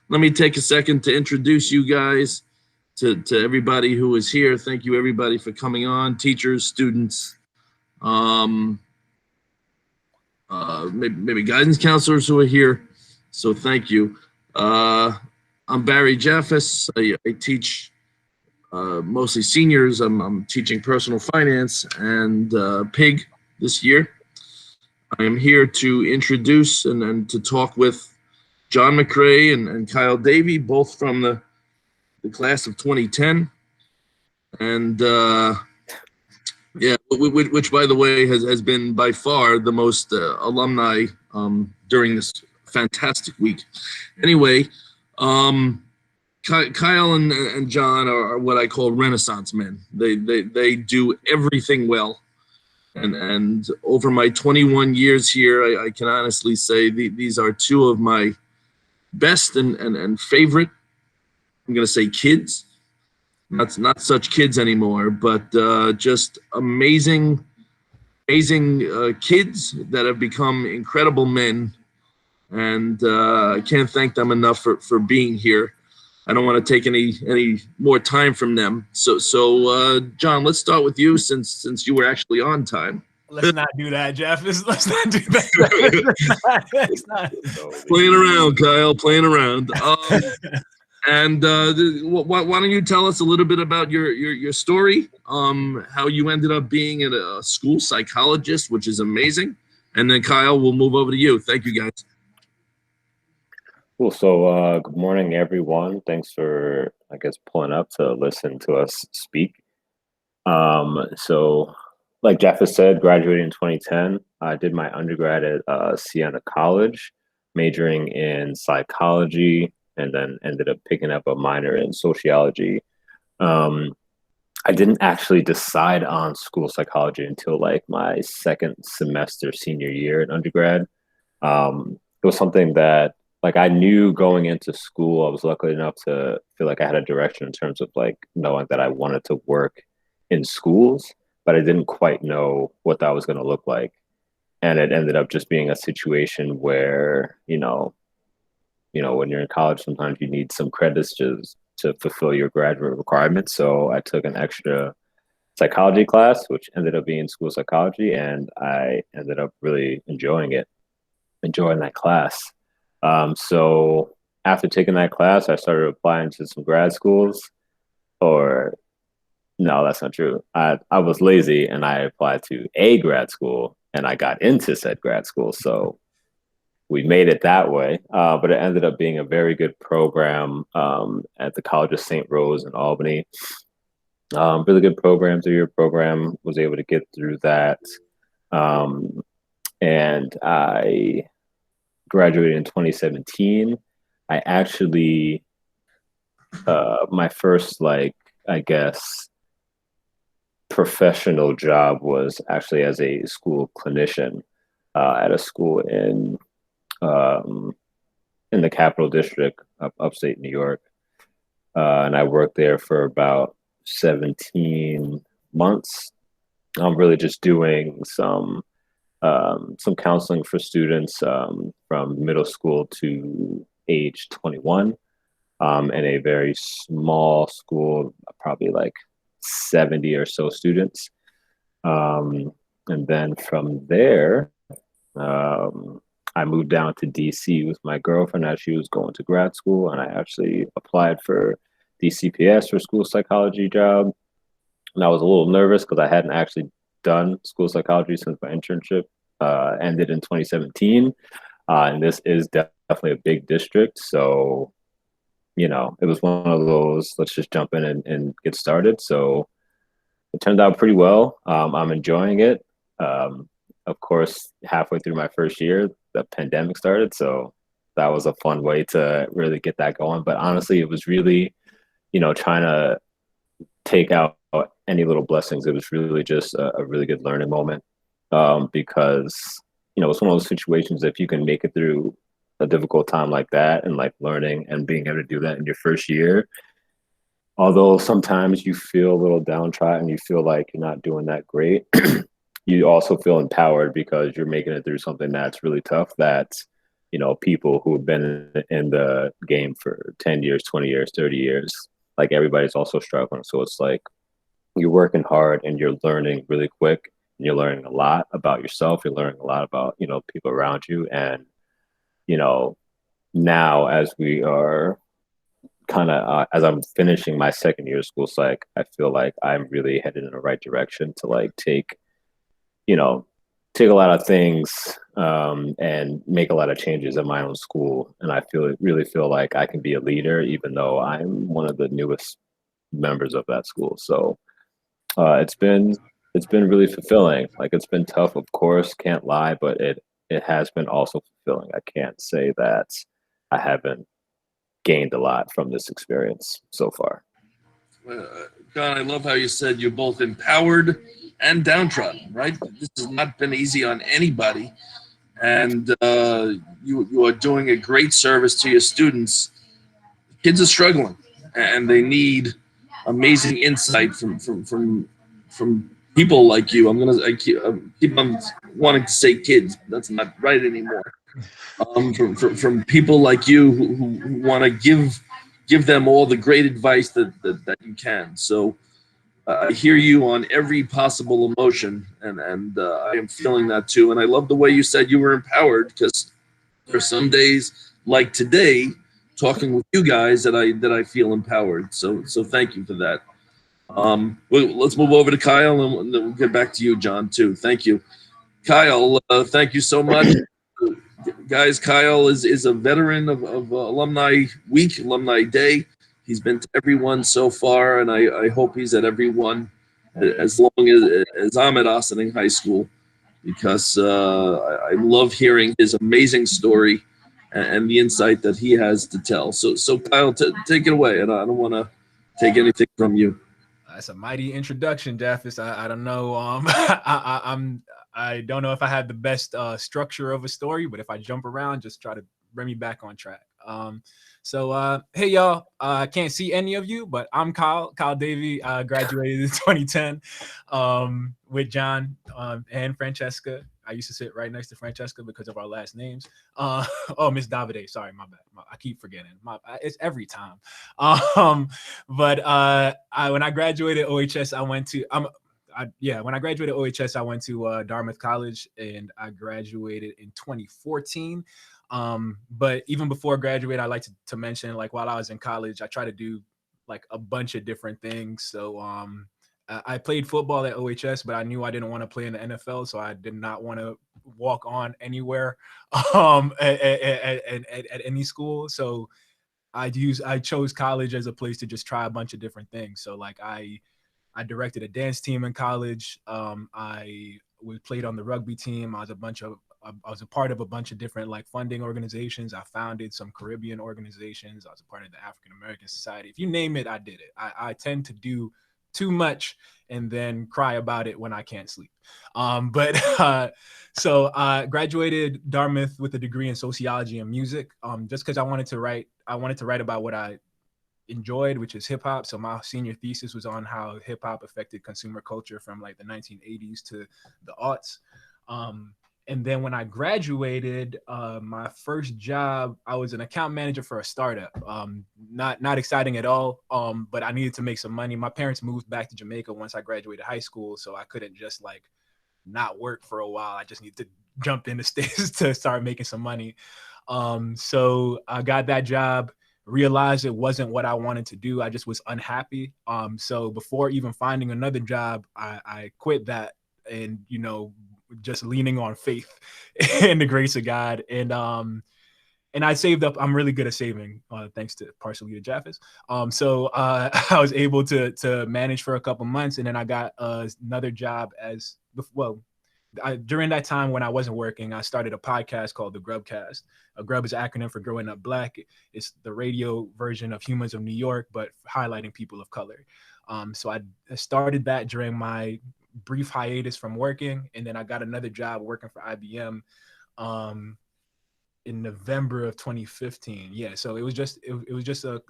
let me take a second to introduce you guys to everybody who is here. Thank you, everybody, for coming on, teachers, students, um, maybe guidance counselors who are here. So thank you. I'm Barry Jaffis. I teach mostly seniors. I'm teaching personal finance and PIG this year. I am here to introduce and to talk with Jon McRae and Kyle Davy, both from the class of 2010. And yeah, which by the way has been by far the most alumni during this fantastic week. Anyway, Kyle and Jon are what I call Renaissance men. They do everything well. And over my 21 years here, I can honestly say these are two of my best and favorite, I'm going to say kids. That's not such kids anymore, but just amazing kids that have become incredible men. And I can't thank them enough for being here. I don't want to take any more time from them. So Jon, let's start with you since you were actually on time. Let's not do that, Jeff. Let's not do that. Let's not. Playing around, Kyle. Playing around. And why don't you tell us a little bit about your story? How you ended up being a school psychologist, which is amazing. And then Kyle, we'll move over to you. Thank you, guys. Cool. So good morning, everyone. Thanks for, I guess, pulling up to listen to us speak. So like Jeff has said, graduated in 2010. I did my undergrad at Siena College, majoring in psychology, and then ended up picking up a minor in sociology. I didn't actually decide on school psychology until like my second semester senior year in undergrad. It was something that like I knew going into school. I was lucky enough to feel like I had a direction in terms of like knowing that I wanted to work in schools, but I didn't quite know what that was going to look like. And it ended up just being a situation where, you know, when you're in college, sometimes you need some credits to fulfill your graduate requirements. So I took an extra psychology class, which ended up being school psychology, and I ended up really enjoying that class. So after taking that class, I started applying to some grad schools. Or no, that's not true. I was lazy and I applied to a grad school and I got into said grad school. So we made it that way, but it ended up being a very good program at the College of St. Rose in Albany. Really good program, 3-year program, was able to get through that. And I graduated in 2017. I actually, my first, like, I guess, professional job was actually as a school clinician at a school in the Capital District of upstate New York. And I worked there for about 17 months. I'm really just doing some counseling for students from middle school to age 21 in a very small school, probably like 70 or so students. And then from there, I moved down to DC with my girlfriend as she was going to grad school, and I actually applied for DCPS for school psychology job. And I was a little nervous because I hadn't actually done school psychology since my internship ended in 2017. And this is definitely a big district. So, you know, it was one of those, let's just jump in and get started. So it turned out pretty well. I'm enjoying it. Of course, halfway through my first year, the pandemic started. So that was a fun way to really get that going. But honestly, it was really, you know, trying to take out any little blessings. It was really just a really good learning moment because, you know, it's one of those situations, if you can make it through a difficult time like that and like learning and being able to do that in your first year, although sometimes you feel a little downtrodden, you feel like you're not doing that great, you also feel empowered because you're making it through something that's really tough that, people who've been in the game for 10 years, 20 years, 30 years, like everybody's also struggling. So it's like you're working hard and you're learning really quick, and you're learning a lot about yourself. You're learning a lot about, people around you. And, you know, now as we are kind of, as I'm finishing my second year of school psych, I feel like I'm really headed in the right direction to like you know, take a lot of things and make a lot of changes in my own school. And I really feel like I can be a leader, even though I'm one of the newest members of that school. So it's been really fulfilling. Like it's been tough, of course, can't lie, but it has been also fulfilling. I can't say that I haven't gained a lot from this experience so far. John, I love how you said you're both empowered and downtrodden, right? This has not been easy on anybody. And you are doing a great service to your students. Kids are struggling, and they need amazing insight from people like you. I keep on wanting to say kids. That's not right anymore. From people like you who want to give them all the great advice that you can. So I hear you on every possible emotion, and I am feeling that too. And I love the way you said you were empowered, because there are some days like today, talking with you guys, that I feel empowered. So thank you for that. Let's move over to Kyle, and then we'll get back to you, John, too. Thank you, Kyle. Thank you so much. Guys, Kyle is a veteran of Alumni Week, Alumni Day. He's been to every one so far, and I hope he's at every one as long as I'm at Ossining High School, because I love hearing his amazing story and the insight that he has to tell. So Kyle, take it away, and I don't want to take anything from you. That's a mighty introduction, Jaffis. I don't know. I don't know if I had the best structure of a story, but if I jump around, just try to bring me back on track. Hey y'all, I can't see any of you, but I'm Kyle Davy. I graduated in 2010 with John and Francesca. I used to sit right next to Francesca because of our last names. Miss Davide. Sorry, my bad. I keep forgetting. It's every time. When I graduated OHS, I went to when I graduated OHS, I went to Dartmouth College, and I graduated in 2014. But even before graduate, I like to mention, like, while I was in college, I tried to do like a bunch of different things. So I played football at OHS, but I knew I didn't want to play in the NFL, so I did not want to walk on anywhere at any school. So I chose college as a place to just try a bunch of different things. So like I directed a dance team in college. I played on the rugby team. I was a part of a bunch of different like funding organizations. I founded some Caribbean organizations. I was a part of the African American Society. If you name it, I did it. I tend to do too much and then cry about it when I can't sleep. So I graduated Dartmouth with a degree in sociology and music, just because I wanted to write about what I enjoyed, which is hip hop. So my senior thesis was on how hip hop affected consumer culture from like the 1980s to the aughts. And then when I graduated, my first job, I was an account manager for a startup. Not exciting at all, but I needed to make some money. My parents moved back to Jamaica once I graduated high school, so I couldn't just like not work for a while. I just needed to jump in the States to start making some money. So I got that job, realized it wasn't what I wanted to do. I just was unhappy. So before even finding another job, I quit that, and just leaning on faith and the grace of God. And I saved up. I'm really good at saving, thanks to partially to Jaffis. So I was able to manage for a couple months, and then I got another job during that time when I wasn't working, I started a podcast called The Grubcast. A Grub is an acronym for Growing Up Black. It's the radio version of Humans of New York, but highlighting people of color. So I started that during my brief hiatus from working, and then I got another job working for IBM in November of 2015. Yeah, so it was just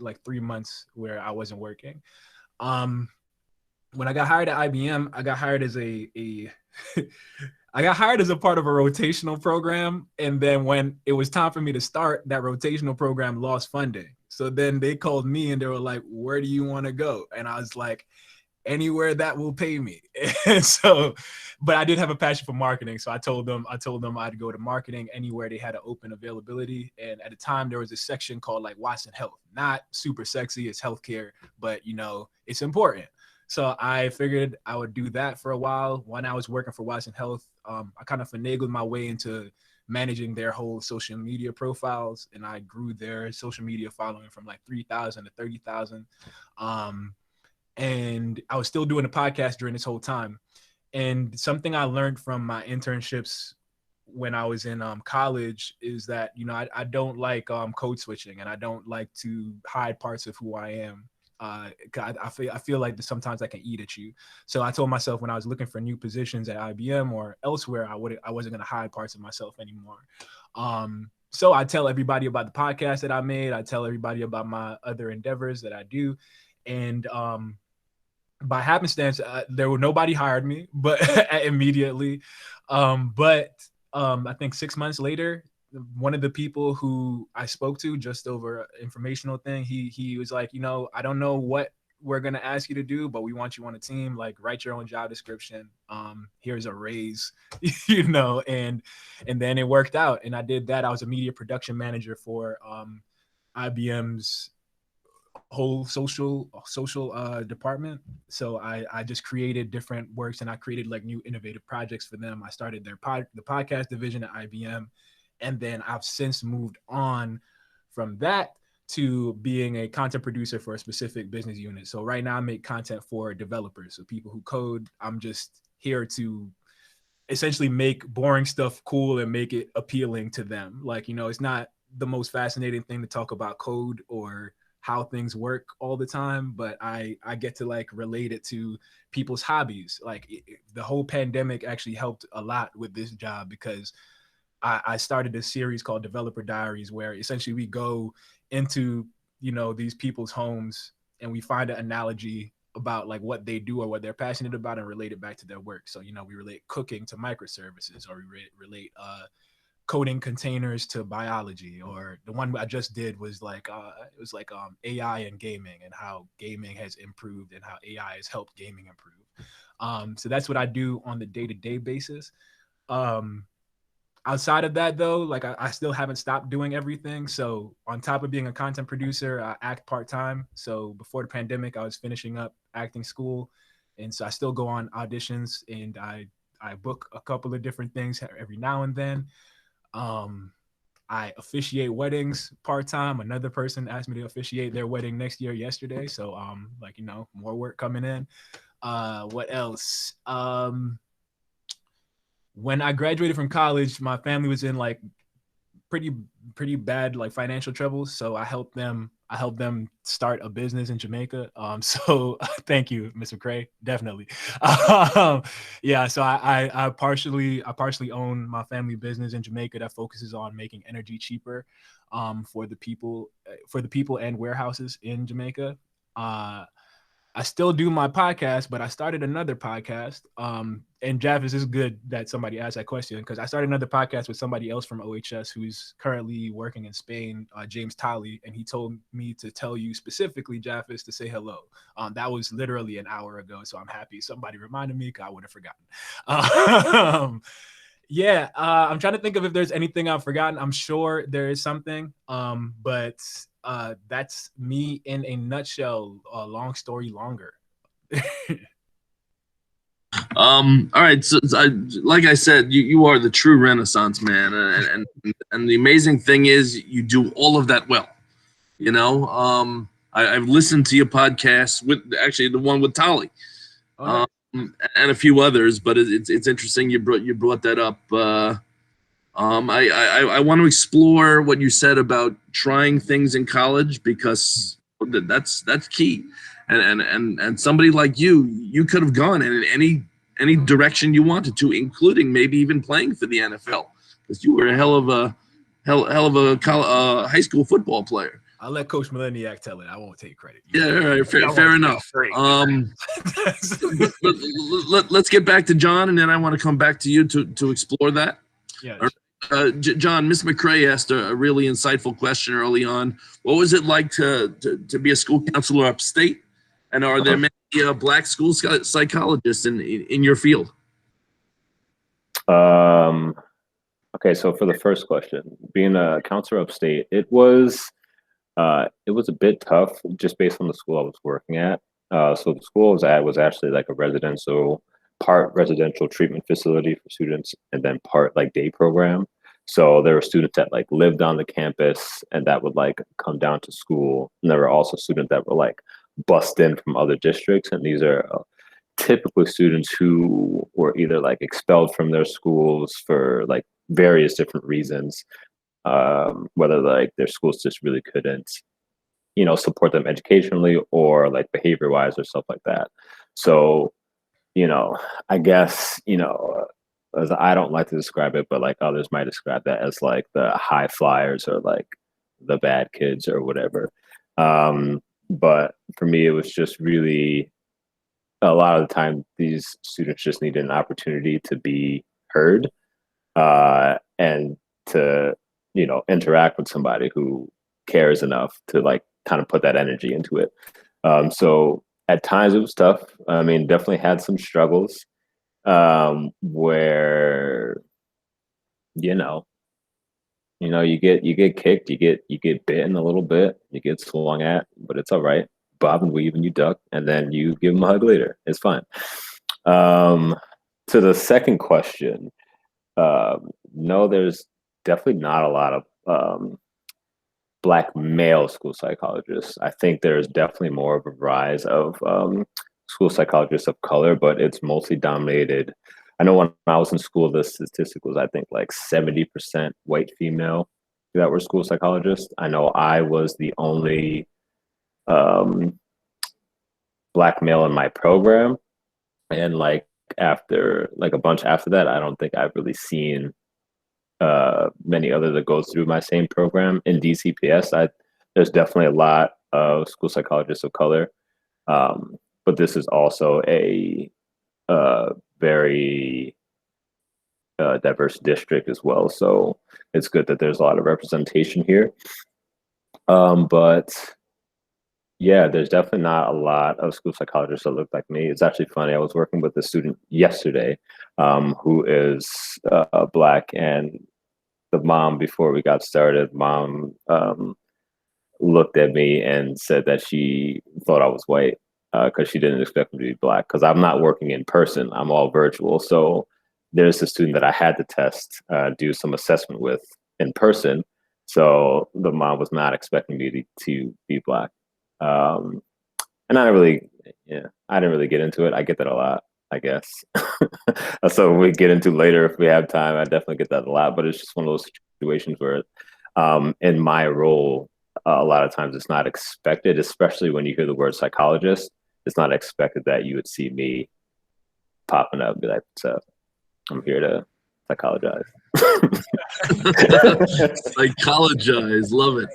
like 3 months where I wasn't working. When I got hired at IBM, I got hired as I got hired as a part of a rotational program, and then when it was time for me to start, that rotational program lost funding. So then they called me and they were like, "Where do you want to go?" And I was like, "Anywhere that will pay me." And so, but I did have a passion for marketing, so I told them I'd go to marketing anywhere they had an open availability. And at the time, there was a section called like Watson Health, not super sexy, it's healthcare, but you know, it's important. So I figured I would do that for a while. When I was working for Watson Health, I kind of finagled my way into managing their whole social media profiles, and I grew their social media following from like 3,000 to 30,000. And I was still doing the podcast during this whole time. And something I learned from my internships when I was in college is that, you know, I don't like code switching, and I don't like to hide parts of who I am. I feel like sometimes I can eat at you. So I told myself when I was looking for new positions at IBM or elsewhere, I wasn't going to hide parts of myself anymore. So I tell everybody about the podcast that I made. I tell everybody about my other endeavors that I do. And by happenstance, nobody hired me, but immediately. I think 6 months later, one of the people who I spoke to just over an informational thing, he was like, you know, I don't know what we're going to ask you to do, but we want you on a team, like write your own job description. Here's a raise, you know, and then it worked out. And I did that. I was a media production manager for IBM's whole social department. So I just created different works, and I created like new innovative projects for them. I started the podcast division at IBM. And then I've since moved on from that to being a content producer for a specific business unit. So right now I make content for developers, so people who code. I'm just here to essentially make boring stuff cool and make it appealing to them. Like, you know, it's not the most fascinating thing to talk about code or how things work all the time, but I get to like relate it to people's hobbies. Like the whole pandemic actually helped a lot with this job, because I started a series called Developer Diaries, where essentially we go into, you know, these people's homes and we find an analogy about like what they do or what they're passionate about and relate it back to their work. So, you know, we relate cooking to microservices, or we relate coding containers to biology. Or the one I just did was like, it was like AI and gaming, and how gaming has improved and how AI has helped gaming improve. So that's what I do on the day-to-day basis. Outside of that, though, like I still haven't stopped doing everything. So on top of being a content producer, I act part-time. So before the pandemic, I was finishing up acting school. And so I still go on auditions, and I book a couple of different things every now and then. I officiate weddings part-time. Another person asked me to officiate their wedding next year yesterday. So like, you know, more work coming in. What else? When I graduated from college, my family was in like pretty bad like financial troubles. So I helped them start a business in Jamaica. So thank you, Mr. McRae, definitely. Yeah, so I partially own my family business in Jamaica that focuses on making energy cheaper for the people and warehouses in Jamaica. I still do my podcast, but I started another podcast. And Javis, is good that somebody asked that question, because I started another podcast with somebody else from OHS who's currently working in Spain, James Tolley, and he told me to tell you specifically, Javis, to say hello. That was literally an hour ago, so I'm happy somebody reminded me, because I would have forgotten. Yeah, I'm trying to think of if there's anything I've forgotten. I'm sure there is something, but that's me in a nutshell. Long story longer. All right. So like I said, you are the true Renaissance man, and the amazing thing is you do all of that well. You know, I've listened to your podcast with actually the one with Tolly, Oh, nice. and a few others, but it's interesting you brought that up. I want to explore what you said about trying things in college, because that's key. And somebody like you could have gone in any direction you wanted to, including maybe even playing for the NFL, because you were a hell of a high school football player. I'll let Coach Mileniak tell it. I won't take credit. Yeah, all right, fair enough. Let's get back to John, and then I want to come back to you to explore that. Yeah. John, Miss McRae asked a really insightful question early on. What was it like to be a school counselor upstate? And are there many Black school psychologists in your field? Okay, so for the first question, being a counselor upstate, it was a bit tough just based on the school I was working at. So the school I was at was actually like a part residential treatment facility for students, and then part like day program. So there were students that like lived on the campus and that would like come down to school. And there were also students that were like bussed in from other districts. And these are typically students who were either like expelled from their schools for like various different reasons, whether like their schools just really couldn't, support them educationally or like behavior wise or stuff like that. So, I guess, as I don't like to describe it, but like others might describe that as like the high flyers or like the bad kids or whatever. But for me, it was just really a lot of the time these students just needed an opportunity to be heard and to, interact with somebody who cares enough to like kind of put that energy into it. So at times it was tough. I mean, definitely had some struggles where, you get kicked, you get bitten a little bit, you get swung at, but it's all right. Bob and weave and you duck, and then you give them a hug later. It's fine. To the second question, no, there's definitely not a lot of Black male school psychologists. I think there's definitely more of a rise of school psychologists of color, but it's mostly dominated. I know when I was in school, the statistic was, I think, like 70% white female that were school psychologists. I know I was the only Black male in my program. And like after, like a bunch after that, I don't think I've really seen many other that go through my same program in DCPS. There's definitely a lot of school psychologists of color, but this is also a very diverse district as well. So it's good that there's a lot of representation here. But yeah, there's definitely not a lot of school psychologists that look like me. It's actually funny. I was working with a student yesterday who is Black, and the mom, before we got started, looked at me and said that she thought I was white because she didn't expect me to be Black, because I'm not working in person. I'm all virtual. So there's a student that I had to test, do some assessment with in person. So the mom was not expecting me to be Black. And I didn't really get into it. I get that a lot, I guess. So we get into later if we have time. I definitely get that a lot, but it's just one of those situations where in my role, a lot of times it's not expected, especially when you hear the word psychologist. It's not expected that you would see me popping up and be like, "So I'm here to psychologize." Psychologize, love it.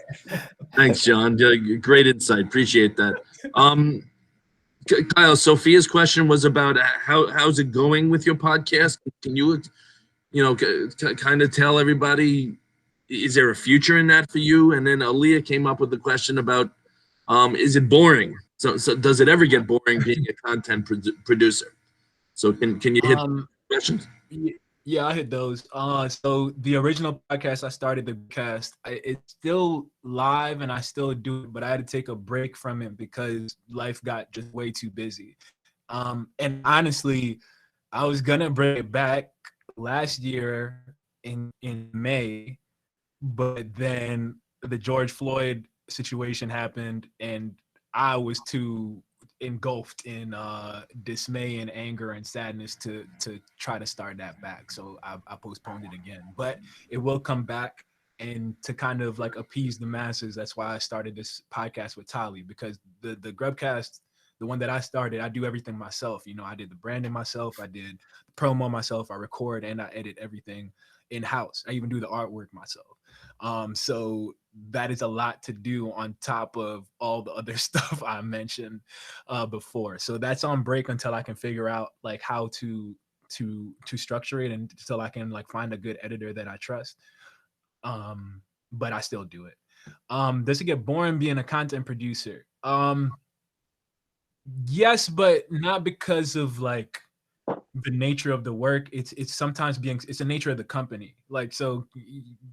Thanks, John. Great insight. Appreciate that. Kyle, Sophia's question was about how's it going with your podcast? Can you, kind of tell everybody, is there a future in that for you? And then Aaliyah came up with the question about, is it boring? So does it ever get boring being a content producer? So can you hit questions? Yeah, I hit those. So the original podcast I started, the cast, it's still live and I still do it, but I had to take a break from it because life got just way too busy. And honestly, I was gonna bring it back last year in May, but then the George Floyd situation happened and I was too engulfed in dismay and anger and sadness to try to start that back. So I postponed it again, but it will come back. And to kind of like appease the masses, that's why I started this podcast with Tali, because the Grubcast, the one that I started, I do everything myself. I did the branding myself, I did the promo myself, I record and I edit everything in-house. I even do the artwork myself. So that is a lot to do on top of all the other stuff I mentioned before. So that's on break until I can figure out like how to structure it, and until I can like find a good editor that I trust. But I still do it. Does it get boring being a content producer? Yes, but not because of like the nature of the work. It's sometimes it's the nature of the company. Like, so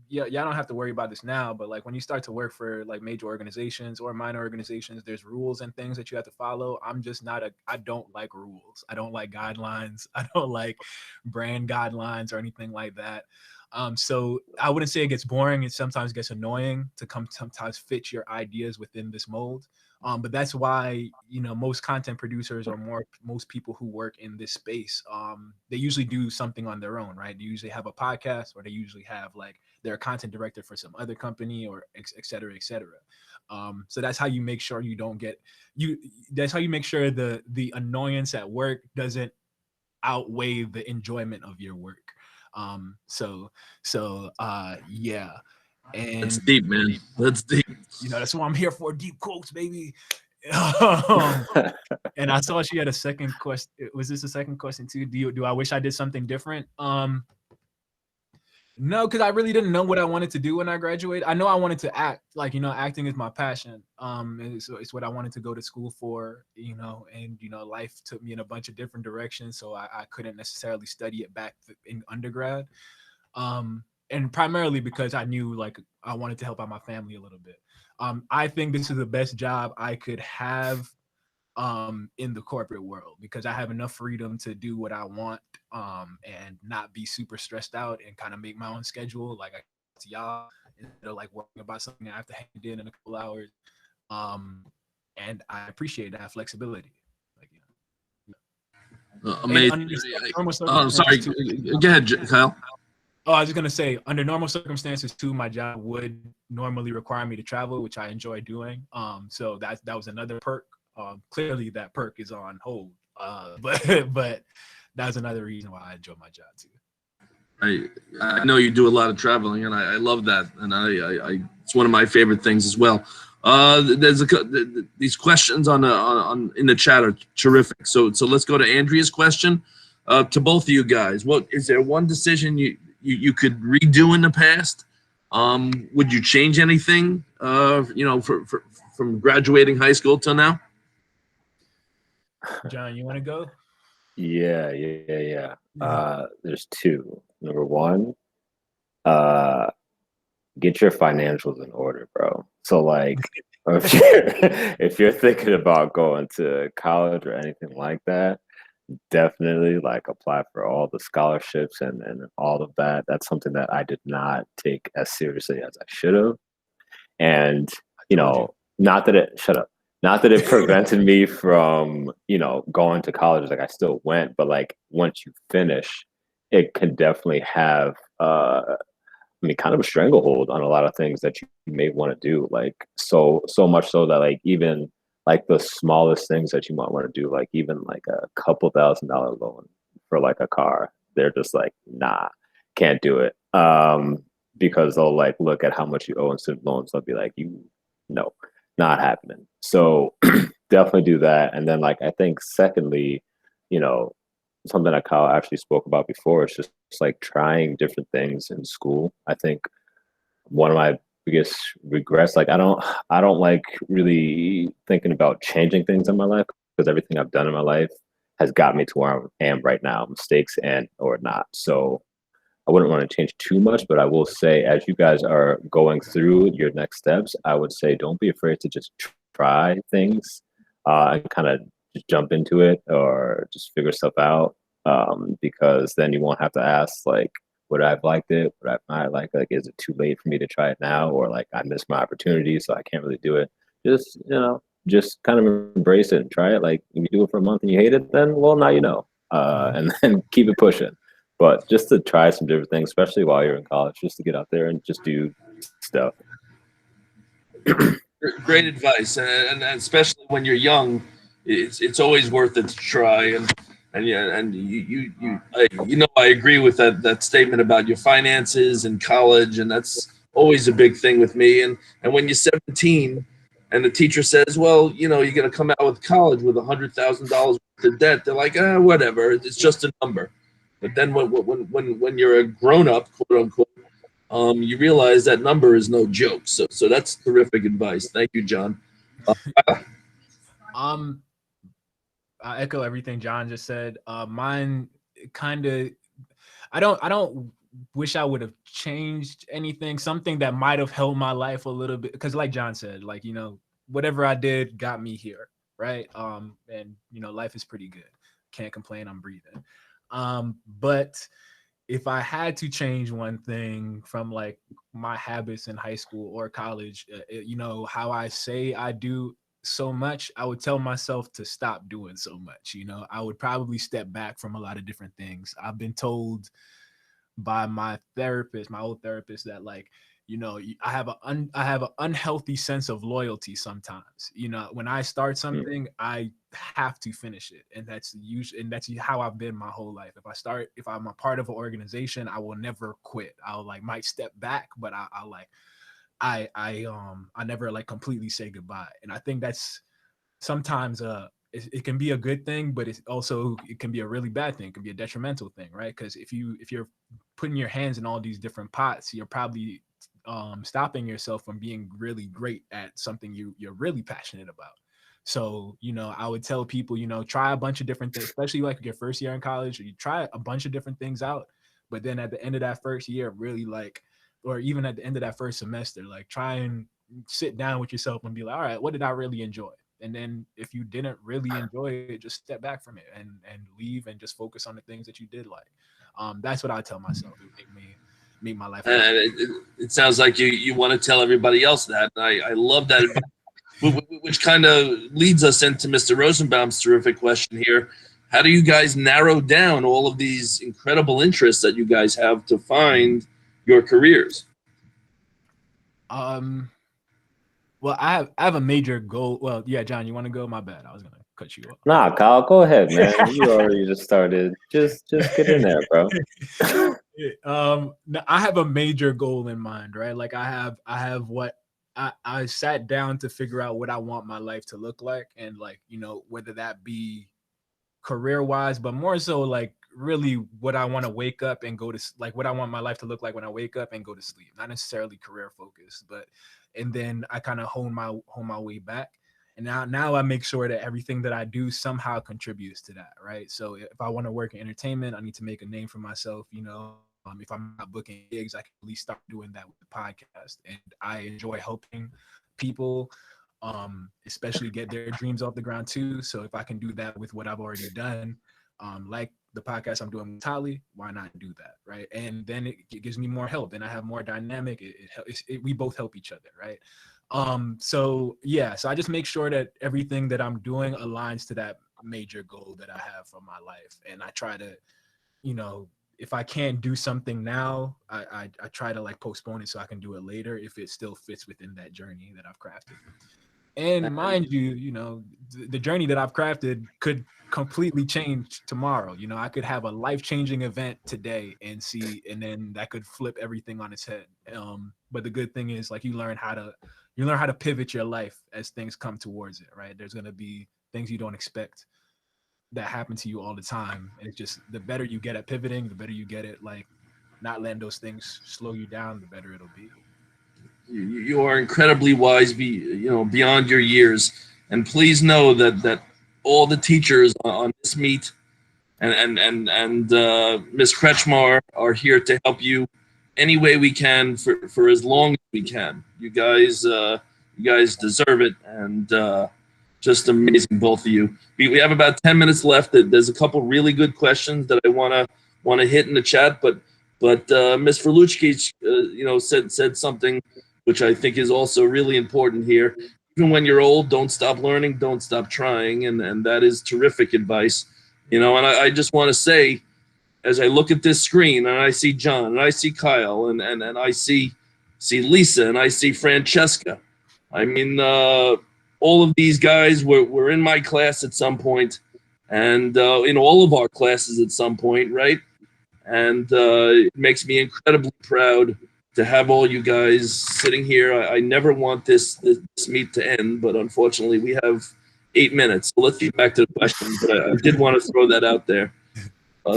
yeah, y'all don't have to worry about this now, but like when you start to work for like major organizations or minor organizations, there's rules and things that you have to follow. I don't like rules. I don't like guidelines. I don't like brand guidelines or anything like that. So I wouldn't say it gets boring. It sometimes gets annoying to sometimes fit your ideas within this mold. But that's why, you know, most content producers or most people who work in this space, they usually do something on their own, right? They usually have a podcast, or they usually have like they're a content director for some other company, or et cetera, et cetera. So that's how you make sure you don't get that's how you make sure the annoyance at work doesn't outweigh the enjoyment of your work. Yeah. And That's deep, man. That's deep. You know, that's what I'm here for. Deep quotes, baby. And I saw she had a second question. Was this a second question too? Do I wish I did something different? No, because I really didn't know what I wanted to do when I graduated. I know I wanted to act. Like, you know, acting is my passion. And so it's what I wanted to go to school for, you know, and, you know, life took me in a bunch of different directions. So I couldn't necessarily study it back in undergrad. And primarily because I knew like I wanted to help out my family a little bit. I think this is the best job I could have in the corporate world, because I have enough freedom to do what I want and not be super stressed out and kind of make my own schedule. Like I to y'all, instead of like worrying about something I have to hand in a couple hours. And I appreciate that flexibility. Like, you know. Amazing. Sorry. Go ahead, Kyle. Oh, I was just gonna say, under normal circumstances too, my job would normally require me to travel, which I enjoy doing. So that was another perk. Clearly, that perk is on hold. But that's another reason why I enjoy my job too. I know you do a lot of traveling, and I love that, and I it's one of my favorite things as well. There's these questions on in the chat are terrific. So let's go to Andrea's question to both of you guys. What is there one decision you could redo in the past? Would you change anything? You know, from graduating high school till now? John, you want to go? Yeah. There's two. Number one, get your financials in order, bro. So like, if you're thinking about going to college or anything like that, definitely like apply for all the scholarships and all of that. That's something that I did not take as seriously as I should have. And, you know, not that it prevented me from, you know, going to college. Like I still went, but like once you finish, it can definitely have, kind of a stranglehold on a lot of things that you may want to do. Like so much so that like even like the smallest things that you might want to do, like even like a couple $1,000 loan for like a car, they're just like, nah, can't do it. Because they'll like look at how much you owe in student loans. They'll be like, no, not happening. So definitely do that. And then like, I think secondly, you know, something that Kyle actually spoke about before, it's just like trying different things in school. I think one of my biggest regrets, like I don't like really thinking about changing things in my life, because everything I've done in my life has got me to where I am right now, mistakes and or not. So I wouldn't want to change too much, but I will say, as you guys are going through your next steps, I would say don't be afraid to just try things and kind of just jump into it or just figure stuff out, because then you won't have to ask like, would I have liked it? Would I not like is it too late for me to try it now? Or like I missed my opportunity, so I can't really do it. Just, you know, just kind of embrace it and try it. Like if you do it for a month and you hate it, then well, now you know, and then keep it pushing. But just to try some different things, especially while you're in college, just to get out there and just do stuff. Great advice, and especially when you're young, it's always worth it to try. And you know, I agree with that statement about your finances and college, and that's always a big thing with me. And when you're 17 and the teacher says, well, you know, you're going to come out with college with $100,000 worth of debt, they're like, whatever, it's just a number. But then when you're a grown up, quote unquote, you realize that number is no joke. So that's terrific advice. Thank you, Jon. I echo everything Jon just said. Mine kind of, I don't wish I would have changed anything. Something that might have helped my life a little bit, because like Jon said, like, you know, whatever I did got me here, right? And you know, life is pretty good. Can't complain. I'm breathing. But if I had to change one thing from like my habits in high school or college, you know, how I say I do so much, I would tell myself to stop doing so much. You know, I would probably step back from a lot of different things. I've been told by my therapist, my old therapist, that like, you know, I have an unhealthy sense of loyalty sometimes. You know, when I start something, I have to finish it, and that's usually, and that's how I've been my whole life. If I'm a part of an organization, I will never quit. I'll like might step back, but I never like completely say goodbye. And I think that's sometimes it can be a good thing, but it can be a really bad thing. It can be a detrimental thing, right? Because if you're putting your hands in all these different pots, you're probably stopping yourself from being really great at something you're really passionate about. So, you know, I would tell people, you know, try a bunch of different things, especially like your first year in college, or you try a bunch of different things out. But then at the end of that first year, really like, or even at the end of that first semester, like try and sit down with yourself and be like, all right, what did I really enjoy? And then if you didn't really enjoy it, just step back from it and leave and just focus on the things that you did like. That's what I tell myself. It would make my life. It sounds like you want to tell everybody else that. I love that, which kind of leads us into Mr. Rosenbaum's terrific question here. How do you guys narrow down all of these incredible interests that you guys have to find your careers? Well, I have a major goal. Well, yeah, Jon, you want to go? My bad. I was gonna cut you off. Nah, Kyle, go ahead, man. You already just started. Just get in there, bro. I have a major goal in mind, right? Like I have what I sat down to figure out what I want my life to look like, and like, you know, whether that be career wise, but more so like really what I want to wake up and go to, like what I want my life to look like when I wake up and go to sleep. Not necessarily career focused, but, and then I kind of hone my way back. And now I make sure that everything that I do somehow contributes to that, right? So if I want to work in entertainment, I need to make a name for myself, you know. If I'm not booking gigs, I can at least start doing that with the podcast. And I enjoy helping people, especially get their dreams off the ground too. So if I can do that with what I've already done, like the podcast I'm doing with Tali, why not do that, right? And then it gives me more help, and I have more dynamic. We both help each other, right? So yeah, so I just make sure that everything that I'm doing aligns to that major goal that I have for my life, and I try to, you know, if I can't do something now, I try to like postpone it so I can do it later if it still fits within that journey that I've crafted. And mind you, you know, the journey that I've crafted could completely change tomorrow. You know, I could have a life-changing event today and then that could flip everything on its head. But the good thing is, like, you learn how to pivot your life as things come towards it, right? There's going to be things you don't expect that happen to you all the time. And it's just, the better you get at pivoting, the better you get at like not letting those things slow you down, the better it'll be. You are incredibly wise, beyond your years. And please know that all the teachers on this meet and Miss Kretschmar are here to help you any way we can for as long as we can. You guys deserve it, and just amazing, both of you. We have about 10 minutes left. There's a couple really good questions that I want to hit in the chat, but Ms. Verluchki, said something which I think is also really important here. Even when you're old, don't stop learning, don't stop trying, and that is terrific advice. And I just want to say, as I look at this screen and I see Jon and I see Kyle and I see Lisa and I see Francesca. I mean, all of these guys were in my class at some point, and in all of our classes at some point, right? And it makes me incredibly proud to have all you guys sitting here. I never want this meet to end, but unfortunately we have 8 minutes. So let's get back to the questions. But I did want to throw that out there.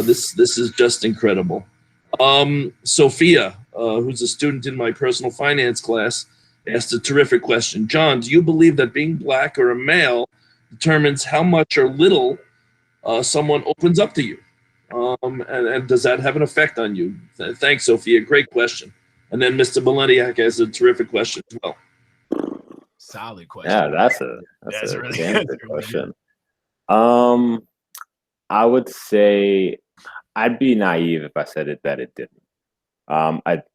This is just incredible. Sophia, who's a student in my personal finance class, asked a terrific question. Jon, do you believe that being Black or a male determines how much or little someone opens up to you? And does that have an effect on you? Thanks, Sophia. Great question. And then Mr. Mileniak has a terrific question as well. Solid question. Yeah, that's a really damn good good. question. I would say I'd be naive if I said that it didn't.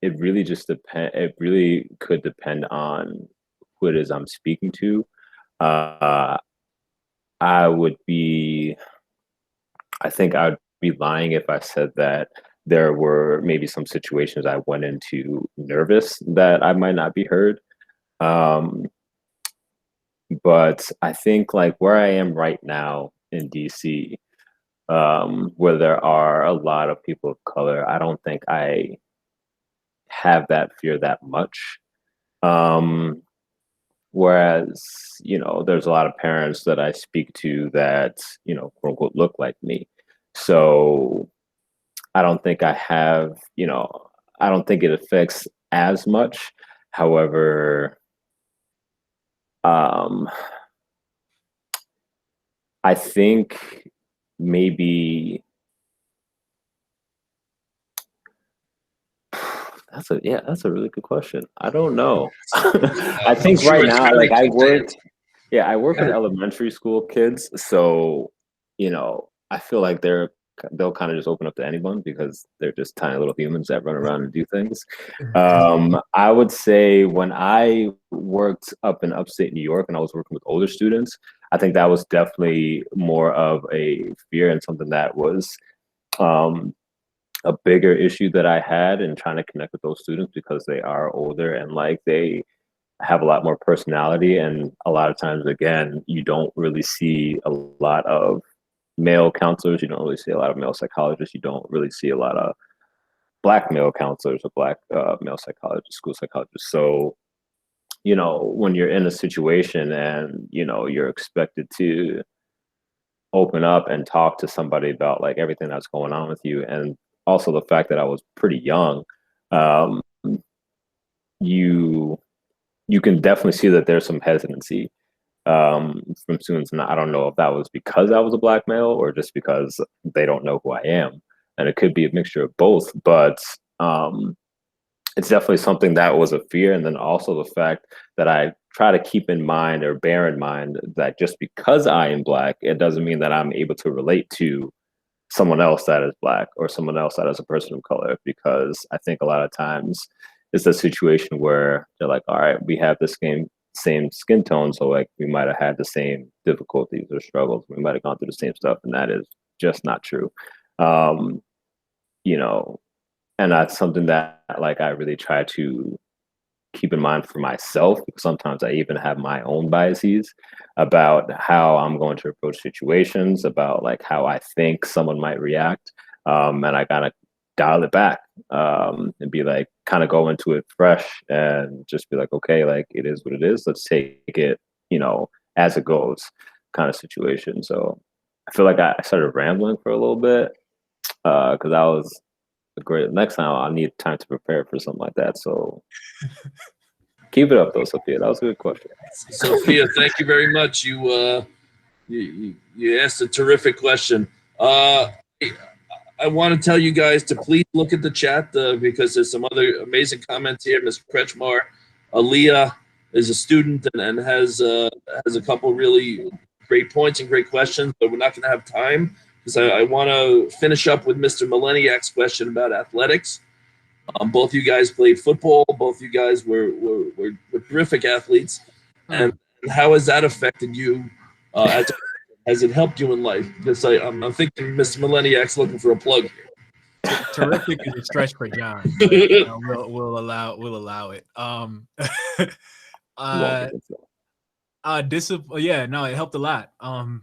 It really just depend. It really could depend on who it is I'm speaking to. I think I would be lying if I said that there were maybe some situations I went into nervous that I might not be heard. But I think like where I am right now in DC, where there are a lot of people of color, I don't think I have that fear that much. Whereas, there's a lot of parents that I speak to that, quote unquote, look like me. So I don't think I have, I don't think it affects as much. However, I think maybe that's a really good question. I don't know. I think sure right it's now, very like I content. work with elementary school kids, so I feel like they'll kind of just open up to anyone because they're just tiny little humans that run around and do things. I would say when I worked up in upstate New York and I was working with older students, I think that was definitely more of a fear and something that was a bigger issue that I had in trying to connect with those students because they are older and like they have a lot more personality. And a lot of times, again, you don't really see a lot of male counselors. You don't really see a lot of male psychologists. You don't really see a lot of Black male counselors or Black male psychologists, school psychologists. So, when you're in a situation and, you're expected to open up and talk to somebody about like everything that's going on with you. And also the fact that I was pretty young, you can definitely see that there's some hesitancy from students. And I don't know if that was because I was a Black male or just because they don't know who I am. And it could be a mixture of both, but it's definitely something that was a fear. And then also the fact that I try to keep in mind or bear in mind that just because I am Black, it doesn't mean that I'm able to relate to someone else that is Black or someone else that is a person of color, because I think a lot of times it's a situation where they're like, all right, we have the same skin tone, so like we might have had the same difficulties or struggles, we might have gone through the same stuff, and that is just not true. And that's something that like I really try to keep in mind for myself, because sometimes I even have my own biases about how I'm going to approach situations, about like how I think someone might react. And I kind of dial it back and be like, kind of go into it fresh and just be like, okay, like it is what it is. Let's take it, as it goes kind of situation. So I feel like I started rambling for a little bit because I was great. Next time I'll need time to prepare for something like that. So keep it up though, Sophia. That was a good question. Sophia, thank you very much. You asked a terrific question. I want to tell you guys to please look at the chat because there's some other amazing comments here. Mr. Kretschmar, Aaliyah is a student and has a couple really great points and great questions, but we're not going to have time because I want to finish up with Mr. Mileniak's question about athletics. Both you guys played football. Both you guys were terrific athletes. And how has that affected you? Has it helped you in life? Because I'm thinking Mr. Mileniak's looking for a plug here. Terrific is a stretch for Jon. But, we'll allow it. It helped a lot.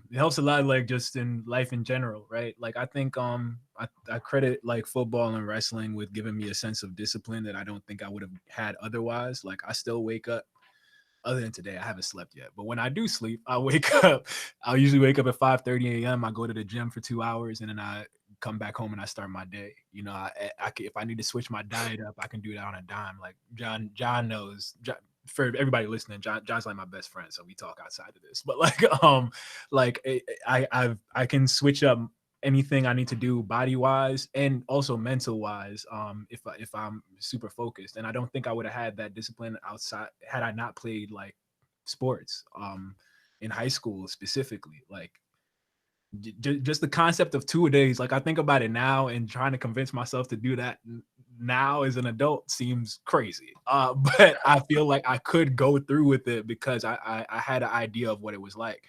It helps a lot, like just in life in general, right? Like I think I credit like football and wrestling with giving me a sense of discipline that I don't think I would have had otherwise. Like I still wake up. Other than today, I haven't slept yet. But when I do sleep, I wake up. I'll usually wake up at 5:30 a.m. I go to the gym for 2 hours, and then I come back home and I start my day. You know, if I need to switch my diet up, I can do that on a dime. Like John knows. For everybody listening, John's like my best friend, so we talk outside of this. But I can switch up anything I need to do body wise and also mental wise if I'm super focused. And I don't think I would have had that discipline outside had I not played like sports in high school specifically. Like just the concept of 2-a-days, like I think about it now and trying to convince myself to do that now as an adult seems crazy, but I feel like I could go through with it because I had an idea of what it was like.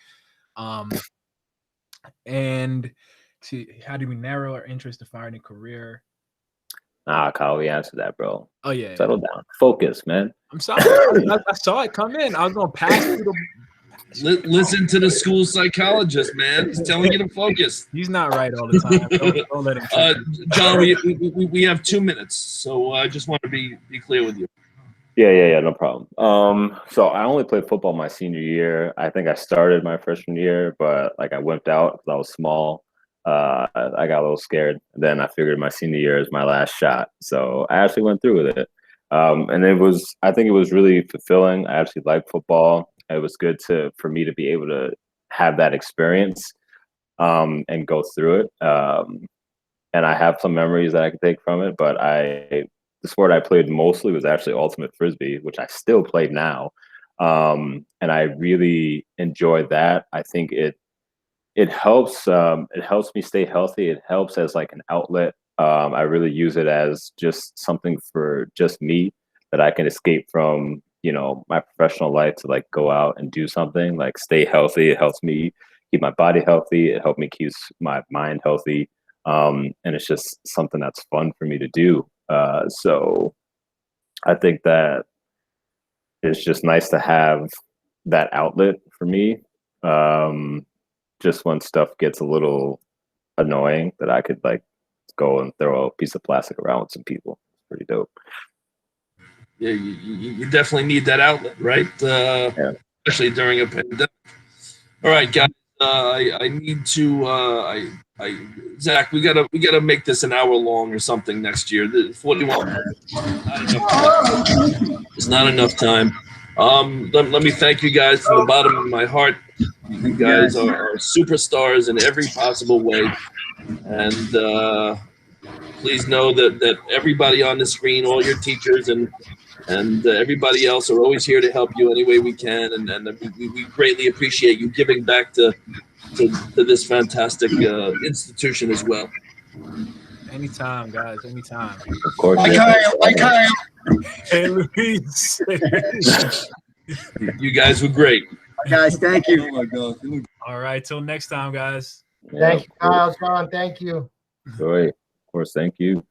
And how do we narrow our interest to finding a career? Nah, Kyle, we answered that, bro. Oh yeah, settle down, focus, man. I'm sorry. I saw it come in. I was gonna pass through the. Listen to the school psychologist, man. He's telling you to focus. He's not right all the time. Don't let him. John, we have 2 minutes, so I just want to be clear with you. Yeah, no problem. So I only played football my senior year. I think I started my freshman year, but like I wimped out because I was small. I got a little scared. Then I figured my senior year is my last shot, so I actually went through with it. And I think it was really fulfilling. I actually liked football. It was good for me to be able to have that experience and go through it. And I have some memories that I can take from it. But the sport I played mostly was actually ultimate frisbee, which I still play now. And I really enjoyed that. I think it helps me stay healthy. It helps as like an outlet. I really use it as just something for just me that I can escape from, my professional life to like go out and do something, like stay healthy. It helps me keep my body healthy. It helped me keep my mind healthy. And it's just something that's fun for me to do. So I think that it's just nice to have that outlet for me. Just when stuff gets a little annoying, that I could like go and throw a piece of plastic around with some people. It's pretty dope. Yeah, you definitely need that outlet, right? Yeah. Especially during a pandemic. All right, guys. I need to. Zach, we gotta make this an hour long or something next year. 41. It's not enough time. Let me thank you guys from the bottom of my heart. You guys are superstars in every possible way, and please know that everybody on the screen, all your teachers and everybody else, are always here to help you any way we can, and we greatly appreciate you giving back to this fantastic institution as well. Anytime, guys. Anytime. Of course. Bye, Kyle. Hey, Luis. You guys were great. Guys, thank you. Oh my God. All right. Till next time, guys. Yeah, Thank you, Kyle, John. Thank you. Great. Of course. Thank you.